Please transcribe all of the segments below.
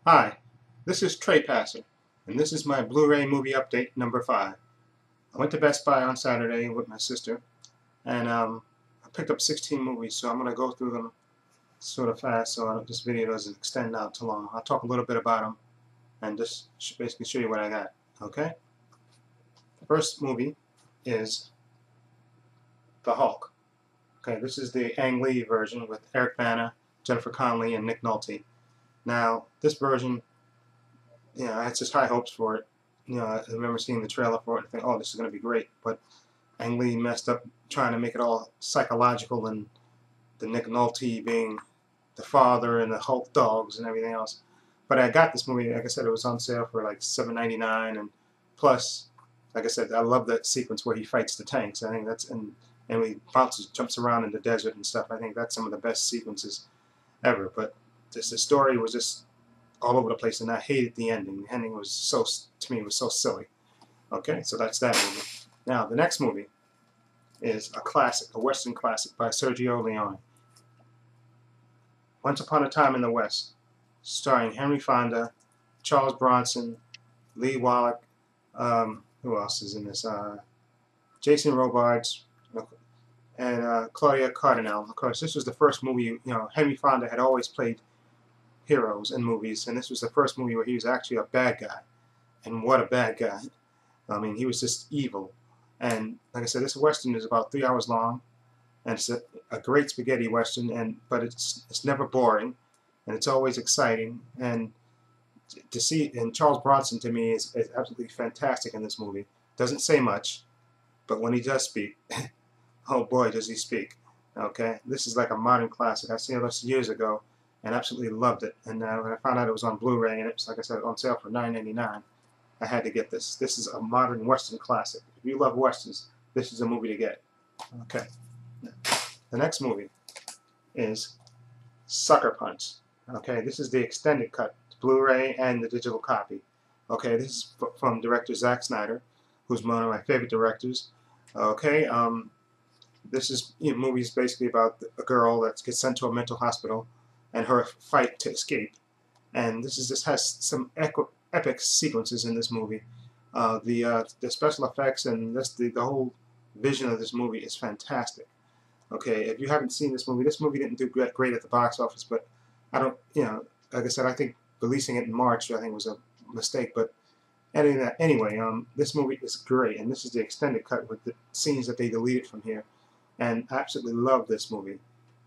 Hi, this is Trey Passer, and this is my Blu Ray Movie update number 5. I went to Best Buy on Saturday with my sister, and I picked up 16 movies, so I'm going to go through them sort of fast so this video doesn't extend out too long. I'll talk a little bit about them and just basically show you what I got, okay? The first movie is The Hulk. Okay, this is the Ang Lee version with Eric Bana, Jennifer Connelly, and Nick Nolte. Now, this version, I had such high hopes for it. I remember seeing the trailer for it and thinking, oh, this is going to be great. But Ang Lee messed up trying to make it all psychological and the Nick Nolte being the father and the Hulk dogs and everything else. But I got this movie, like I said, it was on sale for like $7.99, and plus, like I said, I love that sequence where he fights the tanks. I think that's and he bounces, jumps around in the desert and stuff. I think that's some of the best sequences ever. But the story was just all over the place, and I hated the ending. The ending was so, to me, was so silly. Okay, so that's that movie. Now, the next movie is a classic, a Western classic by Sergio Leone. Once Upon a Time in the West, starring Henry Fonda, Charles Bronson, Lee Wallach, who else is in this? Jason Robards, and Claudia Cardinale. Of course, this was the first movie, Henry Fonda had always played heroes in movies, and this was the first movie where he was actually a bad guy. And what a bad guy. I mean, he was just evil. And like I said, this Western is about 3 hours long, and it's a great spaghetti Western, but it's never boring, and it's always exciting. And to see, and Charles Bronson to me is absolutely fantastic in this movie. Doesn't say much, but when he does speak, oh boy, does he speak. Okay, this is like a modern classic. I seen this years ago and absolutely loved it. And when I found out it was on Blu-ray and it was, like I said, on sale for $9.99, I had to get this. This is a modern Western classic. If you love Westerns, this is a movie to get. Okay. The next movie is Sucker Punch. Okay, this is the extended cut, Blu-ray and the digital copy. Okay, this is from director Zack Snyder, who's one of my favorite directors. Okay, this movie is basically about a girl that gets sent to a mental hospital and her fight to escape. And this has some epic sequences in this movie. The special effects and the whole vision of this movie is fantastic. Okay, if you haven't seen this movie didn't do great at the box office, but I don't, like I said, I think releasing it in March, I think was a mistake. But anyway, this movie is great, and this is the extended cut with the scenes that they deleted from here, and I absolutely love this movie.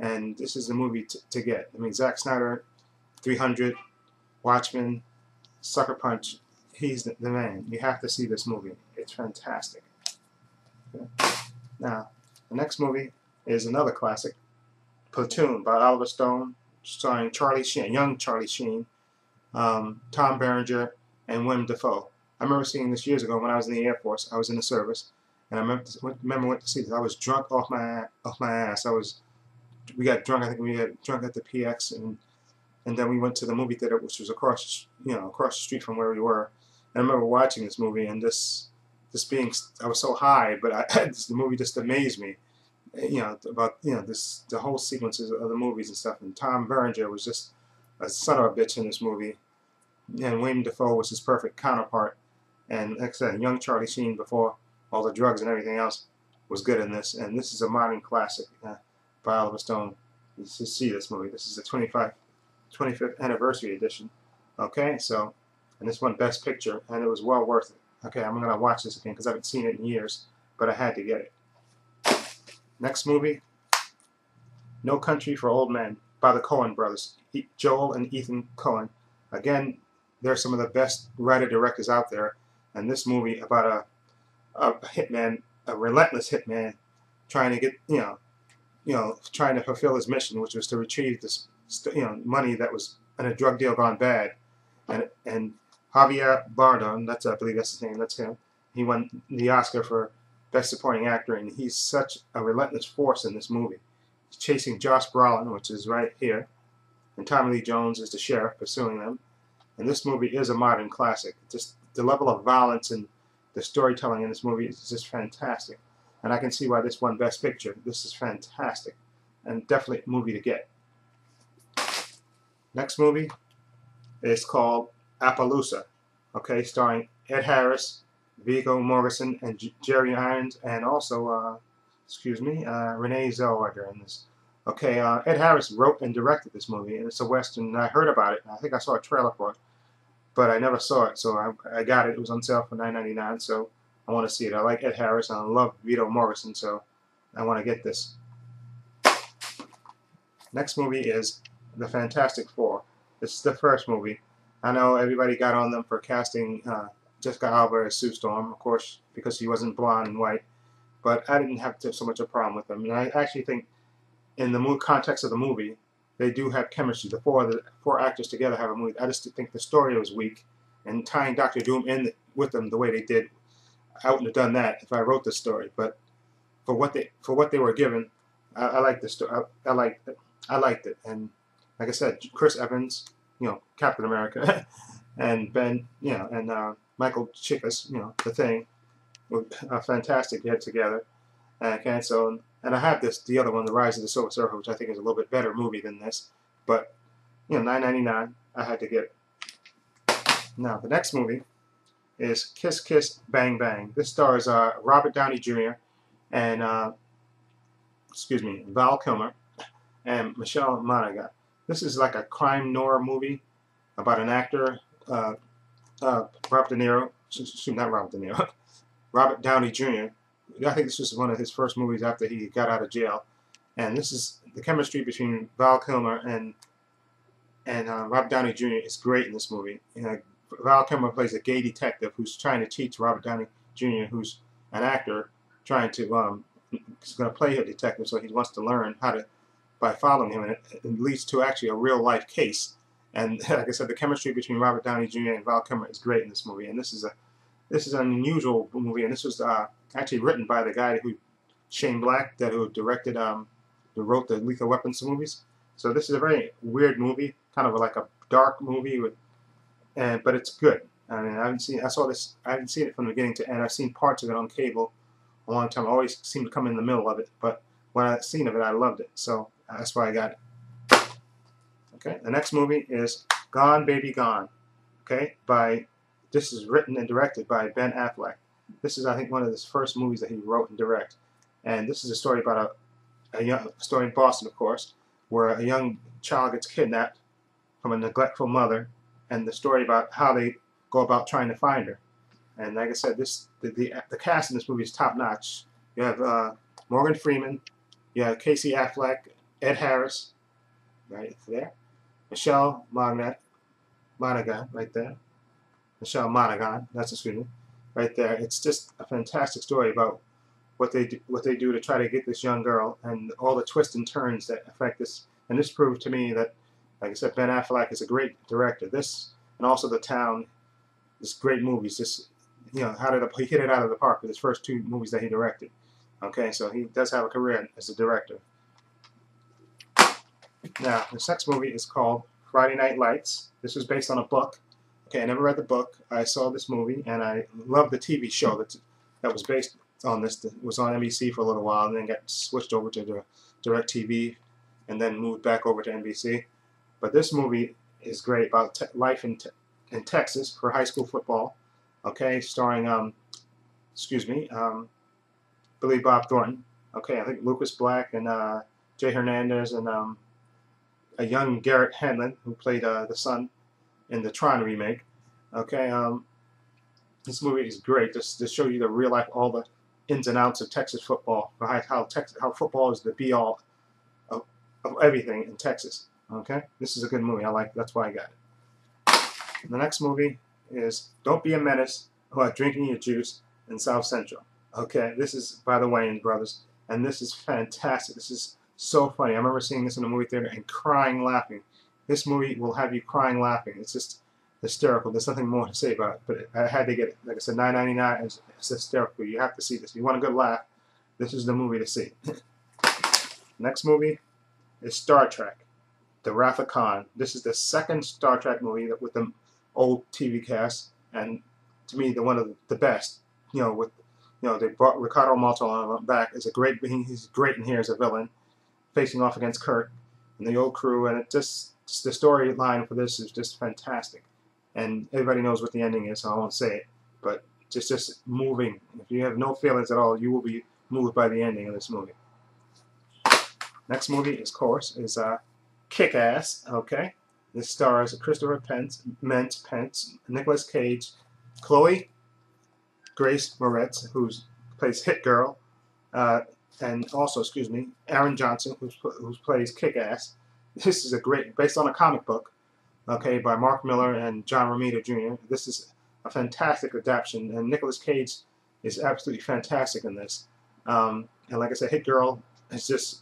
And this is the movie to get. I mean, Zack Snyder, 300, Watchmen, Sucker Punch, he's the man. You have to see this movie. It's fantastic. Okay. Now, the next movie is another classic, Platoon by Oliver Stone, starring Charlie Sheen, young Charlie Sheen, Tom Berenger, and Willem Dafoe. I remember seeing this years ago when I was in the Air Force. I was in the service, and I remember went to see this. I was drunk off my ass. We got drunk. I think we got drunk at the PX, and then we went to the movie theater, which was across the street from where we were. And I remember watching this movie, and I was so high, but the movie just amazed me. The whole sequences of the movies and stuff. And Tom Berenger was just a son of a bitch in this movie, and Willem Dafoe was his perfect counterpart. And like I said, young Charlie Sheen, before all the drugs and everything else, was good in this. And this is a modern classic by Oliver Stone. You should see this movie. This is the 25th anniversary edition. Okay, so, and this won Best Picture, and it was well worth it. Okay, I'm gonna watch this again because I haven't seen it in years, but I had to get it. Next movie, No Country for Old Men by the Coen brothers, Joel and Ethan Coen. Again, they're some of the best writer-directors out there, and this movie about a hitman, a relentless hitman, trying to get trying to fulfill his mission, which was to retrieve this money that was in a drug deal gone bad, and Javier Bardem, I believe that's his name, that's him. He won the Oscar for Best Supporting Actor, and he's such a relentless force in this movie. He's chasing Josh Brolin, which is right here, and Tommy Lee Jones is the sheriff pursuing them. And this movie is a modern classic. Just the level of violence and the storytelling in this movie is just fantastic. And I can see why this won Best Picture. This is fantastic, and definitely a movie to get. Next movie is called Appaloosa. Okay, starring Ed Harris, Viggo Mortensen, and Jerry Irons, and also, Renee Zellweger in this. Okay, Ed Harris wrote and directed this movie, and it's a Western, and I heard about it. I think I saw a trailer for it, but I never saw it, so I got it. It was on sale for $9.99, so I want to see it. I like Ed Harris, and I love Viggo Mortensen, so I want to get this. Next movie is The Fantastic Four. This is the first movie. I know everybody got on them for casting Jessica Alba as Sue Storm, of course, because he wasn't blonde and white, but I didn't have so much a problem with them. And I actually think in the context of the movie, they do have chemistry. The four actors together have a movie. I just think the story was weak, and tying Doctor Doom in with them the way they did, I wouldn't have done that if I wrote the story. But for what they were given, I liked the story. I liked it, and like I said, Chris Evans, Captain America, and Ben, and Michael Chiklis, the Thing, were fantastic yet together. Okay, so, and I have the other one, The Rise of the Silver Surfer, which I think is a little bit better movie than this, but, $9.99, I had to get it. Now, the next movie is Kiss Kiss Bang Bang. This stars Robert Downey Jr. and, Val Kilmer and Michelle Monaghan. This is like a crime noir movie about an actor, Robert De Niro, not Robert De Niro, Robert Downey Jr. I think this was one of his first movies after he got out of jail, and this is the chemistry between Val Kilmer and Robert Downey Jr. is great in this movie. Val Kilmer plays a gay detective who's trying to teach Robert Downey Jr., who's an actor, trying to he's going to play a detective, so he wants to learn how to by following him, and it leads to actually a real life case. And like I said, the chemistry between Robert Downey Jr. and Val Kilmer is great in this movie, and this is an unusual movie, and this was actually written by the guy Shane Black, who directed, who wrote the Lethal Weapons movies. So this is a very weird movie, kind of like a dark movie, but it's good. I mean, I haven't seen it from the beginning to end. I've seen parts of it on cable a long time. I always seem to come in the middle of it, but when I've seen of it, I loved it. So that's why I got it. Okay, the next movie is Gone Baby Gone. Okay, this is written and directed by Ben Affleck. This is, I think, one of his first movies that he wrote and directed. And this is a story about a story in Boston, of course, where a young child gets kidnapped from a neglectful mother, and the story about how they go about trying to find her. And like I said, the cast in this movie is top notch. You have Morgan Freeman, you have Casey Affleck, Ed Harris, right there, Michelle Monaghan, right there, Michelle Monaghan, right there. It's just a fantastic story about what they do to try to get this young girl, and all the twists and turns that affect this. And this proved to me that, like I said, Ben Affleck is a great director. This, and also The Town, is great movies. This, he hit it out of the park with his first two movies that he directed. Okay, so he does have a career as a director. Now, this next movie is called Friday Night Lights. This was based on a book. Okay, I never read the book. I saw this movie, and I loved the TV show that was based on this. It was on NBC for a little while, and then got switched over to DirecTV, and then moved back over to NBC. But this movie is great about life in Texas for high school football. Okay, starring Billy Bob Thornton. Okay, I think Lucas Black and Jay Hernandez and a young Garrett Hedlund, who played the son in the Tron remake. Okay, this movie is great. Just to show you the real life, all the ins and outs of Texas football, how football is the be all of everything in Texas. Okay, this is a good movie. I like it. That's why I got it. The next movie is Don't Be a Menace About Drinking Your Juice in South Central. Okay, this is by the Wayans brothers, and this is fantastic. This is so funny. I remember seeing this in the movie theater and crying, laughing. This movie will have you crying, laughing. It's just hysterical. There's nothing more to say about it, but I had to get it. Like I said, $9.99 is hysterical. You have to see this. If you want a good laugh, this is the movie to see. Next movie is Star Trek, The Wrath of Khan. This is the second Star Trek movie with the old TV cast, and to me, one of the best. They brought Ricardo Montalban back as he's great in here as a villain, facing off against Kirk and the old crew, and it just the storyline for this is just fantastic, and everybody knows what the ending is, so I won't say it. But just moving. If you have no feelings at all, you will be moved by the ending of this movie. Next movie, of course, is Kick-Ass. Okay, this stars Christopher Pence, Nicolas Cage, Chloe Grace Moretz, who plays Hit Girl, and also, excuse me, Aaron Johnson, who plays Kick-Ass. This is a great, based on a comic book, okay, by Mark Miller and John Romita Jr. This is a fantastic adaptation, and Nicolas Cage is absolutely fantastic in this. And like I said, Hit Girl is just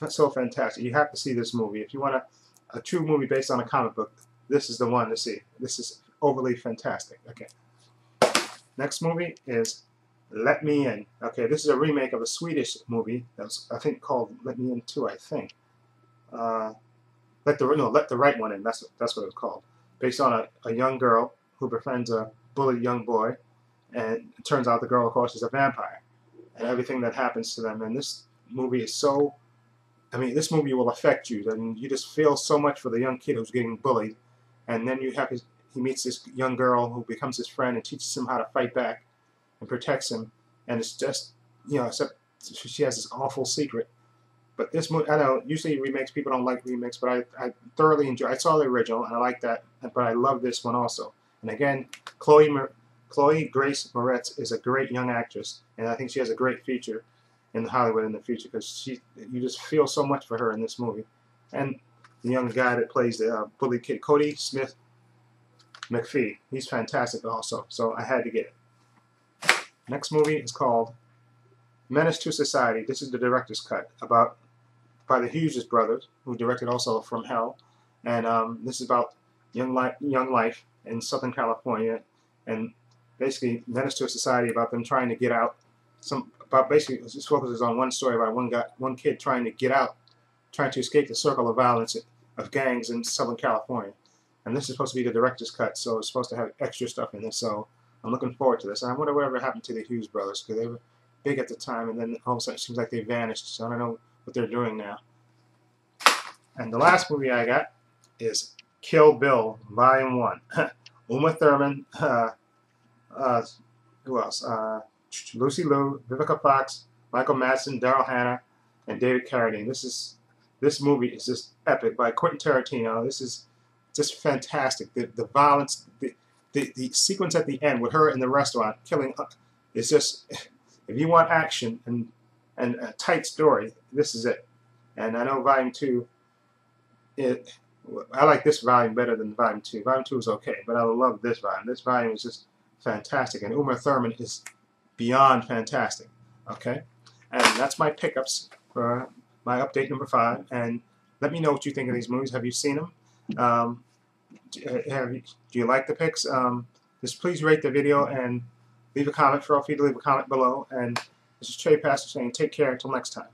so fantastic. You have to see this movie. If you want a true movie based on a comic book, this is the one to see. This is overly fantastic. Okay. Next movie is Let Me In. Okay, this is a remake of a Swedish movie that was, I think, called Let Me In 2, I think. Let the Right One In. That's what it was called. Based on a young girl who befriends a bullied young boy, and it turns out the girl, of course, is a vampire, and everything that happens to them. And this movie is so, I mean, this movie will affect you. I mean, you just feel so much for the young kid who's getting bullied, and then you have he meets this young girl who becomes his friend and teaches him how to fight back and protects him. And it's just, you know, except she has this awful secret. But this movie, I know, usually remakes, people don't like remakes, but I thoroughly enjoy. I saw the original, and I like that, but I love this one also. And again, Chloe Grace Moretz is a great young actress, and I think she has a great future in Hollywood in the future, because you just feel so much for her in this movie. And the young guy that plays the bully kid, Cody Smith McPhee, he's fantastic also, so I had to get it. Next movie is called Menace to Society. This is the director's cut, by the Hughes brothers, who directed also From Hell, and this is about young life in Southern California, and basically Menace to Society, about them trying to get out. Basically, this focuses on one story about one kid trying to get out, trying to escape the circle of violence of gangs in Southern California. And this is supposed to be the director's cut, so it's supposed to have extra stuff in it. So I'm looking forward to this. And I wonder whatever happened to the Hughes brothers, because they were big at the time, and then all of a sudden it seems like they vanished. So I don't know what they're doing now. And the last movie I got is Kill Bill Volume 1. Uma Thurman, who else? Lucy Liu, Vivica Fox, Michael Madsen, Daryl Hannah, and David Carradine. This movie is just epic, by Quentin Tarantino. This is just fantastic. The violence, the sequence at the end with her in the restaurant killing, is just, if you want action and a tight story, this is it. And I know Volume 2, I like this volume better than Volume 2. Volume 2 is okay, but I love this volume. This volume is just fantastic, and Uma Thurman is beyond fantastic. Okay, and that's my pickups for my update number 5. And let me know what you think of these movies. Have you seen them? Do you like the picks? Just please rate the video and leave a comment. Feel free to leave a comment below. And this is Trey Pastor saying take care until next time.